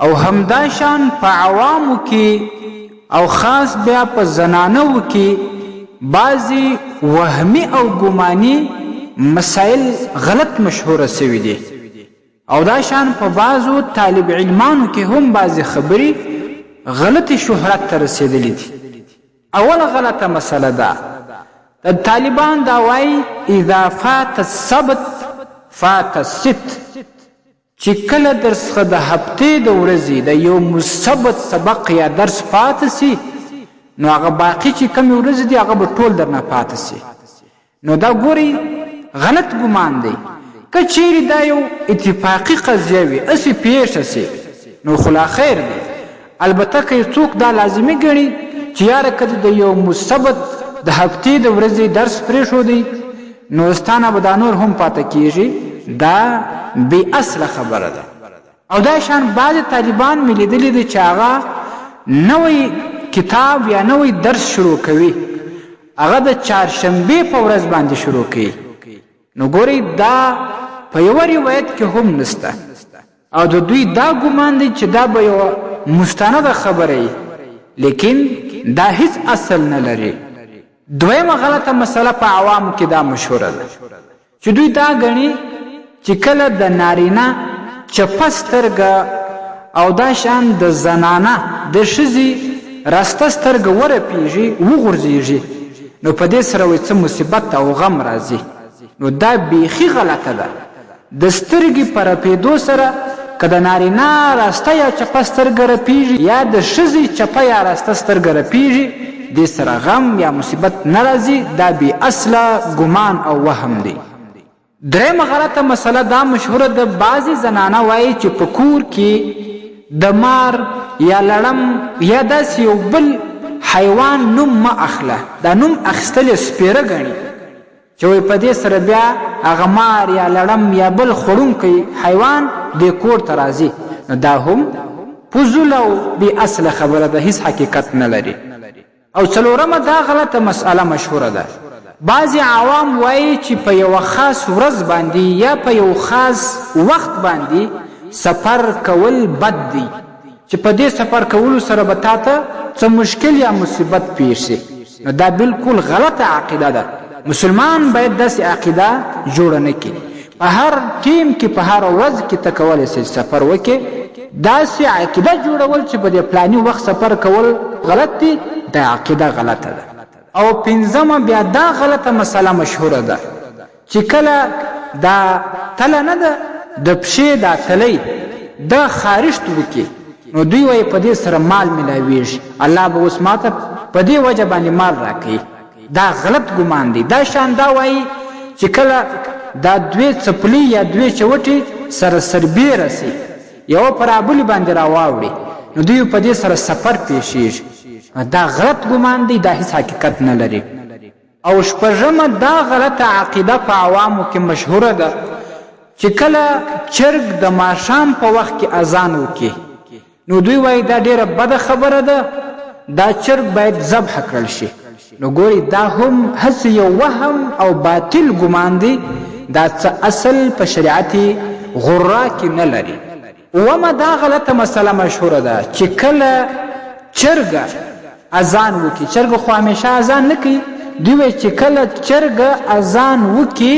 او همدا شان په عوامو کې او خاص بیا په زنانو کې بعضی وهمي او ګماني مسائل غلط مشهوره سوي دي او دا شان په بعضو طالب علمانو کې هم بعضی خبرې غلط شهرت ته رسیدلې دي. اوله غلطه مسله ده د طالبان دا وایي اذا فات السبت فات الست، چې کله درس د هفتې د ورځې د یو مثبت سبق یا درس پاتې سي نو هغه باقي چې کمې ورځې دي هغه به ټول درنه پاتې سي. نو دا ګوري غلط ګمان دی. که چیرې دا یو اتفاقي قضیه وي هسې پیښه سي نو خو لا خیر دی. البته که څوک دا لازمي ګڼي چې یاره که د یو مثبت د هفتې د ورځې درس پرېښودی نو ستانه به دا نور هم پاته کیږي، دا بې اصله خبره ده. او دا شان بعضې طالبان مې لیدلي دي چې هغه نوی کتاب یا نوی درس شروع کوي، هغه د چهارشنبې په ورځ باندې شروع کوي. نو ګورئ دا په یوه روایت کې هم نسته او د دوی دا ګمان دی چې دا به یوه مستنده خبره وي، لیکن دا هیڅ اصل نه لري. دویمه غلطه مسله په عوامو کې دا مشهوره ده چې دوی دا ګڼي چې کله د نارینه چپه سترګه او دا شان د زنانه د ښځې راسته سترګه ورپېږي وغورځېږي نو په دې سره وایي څه مصیبت او غم راځي. نو دا بیخي غلطه ده. د سترګې په رپېدو سره که د نارینه راسته یا چپه سترګه رپېږي یا د ښځې چپه یا راسته سترګه رپېږي دې سره غم یا مصیبت نه راځي. دا بې اصله ګمان او وهم دی. درېیمه غلطه مسله دا مشهوره ده، بعضې زنانه وایي چې په کور کې د مار یا لړم یا داسې یو بل حیوان نوم مه اخله. دا نوم اخیستل یې سپېره ګڼي چې وایي په دې سره بیا هغه مار یا لړم یا بل خوړونکی حیوان دې کور ته راځي. نو دا هم فضول او بې اصله خبره ده، هیڅ حقیقت نه لري. او څلورمه دا غلطه مسئله مشهوره ده، بعضې عوام وایي چې په یوه خاص ورځ باندې یا په یو خاص وخت باندې سفر کول بد دی، چې په دې سفر کولو سره به تا ته څه مشکل یا مصیبت پیښ شي. نو دا بالکل غلطه عقیده ده. مسلمان باید داسې عقیده جوړه نه کړي. په هر ټیم کې په هر ورځ کې ته کولی شې سفر وکړې. داسې عقیده جوړول چې په دې پلاني وخت سفر کول غلط دی، دا عقیده غلطه ده. او پنځمه بیا دا غلطه مسله مشهوره ده چې کله دا تله نه ده د پښې دا تلی دا خارښت وکړي نو دوی وایي په دې سره مال میلاویږي، الله به اوس ماته په دې وجه باندې مال راکوي. دا غلط ګمان دی. دا شان دا وایي چې کله دا دوې څپلۍ یا دوې چوټې سره سربیره سي یوه پر بلې باندې راواوړي نو دوی په دې سره سفر پیښیږي. دا غلط ګمان دی، دا هیڅ حقیقت نه لري. او شپږمه دا غلطه عقیده په عوامو کې مشهوره ده چې کله چرګ د ماښام په وخت کې اذان وکړي نو دوی وایي دا ډیره بده خبره ده، دا چرګ باید ذبح کړل شي. نو ګوري دا هم هسې یو وهم او باطل ګمان دی، دا څه اصل په شریعت غره کې نه لري. اومه دا غلطه مسله مشهوره ده چې کله چرګه اذان وکړي، چرګه خو همیشه اذان نه کوي، دوی وایي چې کله چرګه اذان وکړي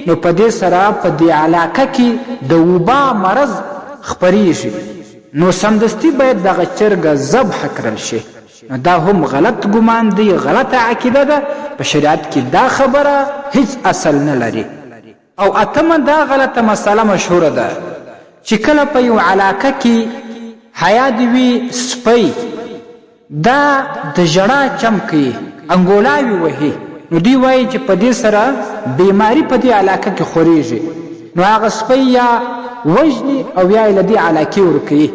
نو په دې سره په دې علاقه کې د وبا مرض خپریږي نو سمدستي باید دغه چرګه ذبح کړل شي. دا هم غلط ګمان دی، غلطه عقیده ده. په شریعت کې دا خبره هیڅ اصل نه لري. او اتمه دا غلطه مسله مشهوره ده چې کله په یو علاقه کې حیا دې وي سپی دا د ژړا چم کوي انګولاوي وهي نو دوی وایي چې په دې سره بیماری په دې علاقه کې خورېږي نو هغه سپی یا وژني او یا یې له دې علاقې ورکوي.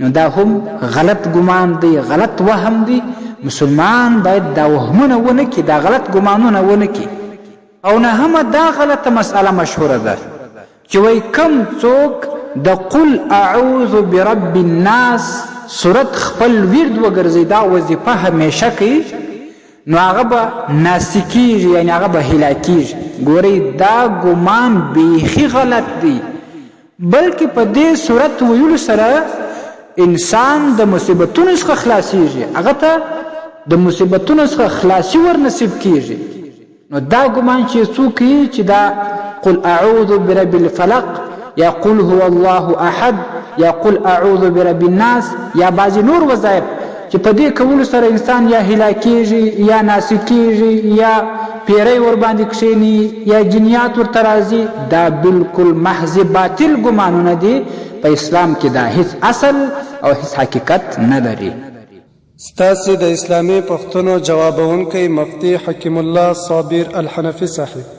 نو دا هم غلط ګمان دی، غلط وهم دی. مسلمان باید دا وهمونه ونه کړي، دا غلط ګمانونه ونه کړي. او نهمه دا غلطه مسئله مشهوره ده چې وایي کم څوک د قل اعوذ برب الناس صورت خپل ورد وګرځي، دا وظیفه همیشه کوي نو هغه به ناسي کېږي، یعنې هغه به هلاکېږي. ګورئ دا ګمان بیخي غلط دی، بلکې په دې صورت ویلو سره انسان د مصیبتونو څخه خلاصیږي، هغه ته د مصیبتونو څخه خلاصي ور نصیب کیږي. نو دا ګمان چې څوک کوي چې دا قل اعوذ برب الفلق یا قل هو الله احد یا قل اعوذ برب الناس یا بعضې نور وظایف چې په دې کولو سره انسان یا هلاکیږي یا ناسکیږي یا پیری ور باندې کښېني یا جنیات ورته راځي، دا بالکل محض باطل ګمانونه دي. په اسلام کې دا هیڅ اصل او هیڅ حقیقت نه لري. ستاسې د اسلامي پوښتنو جوابونکی مفتي حکیم الله صابر الحنفي صاحب.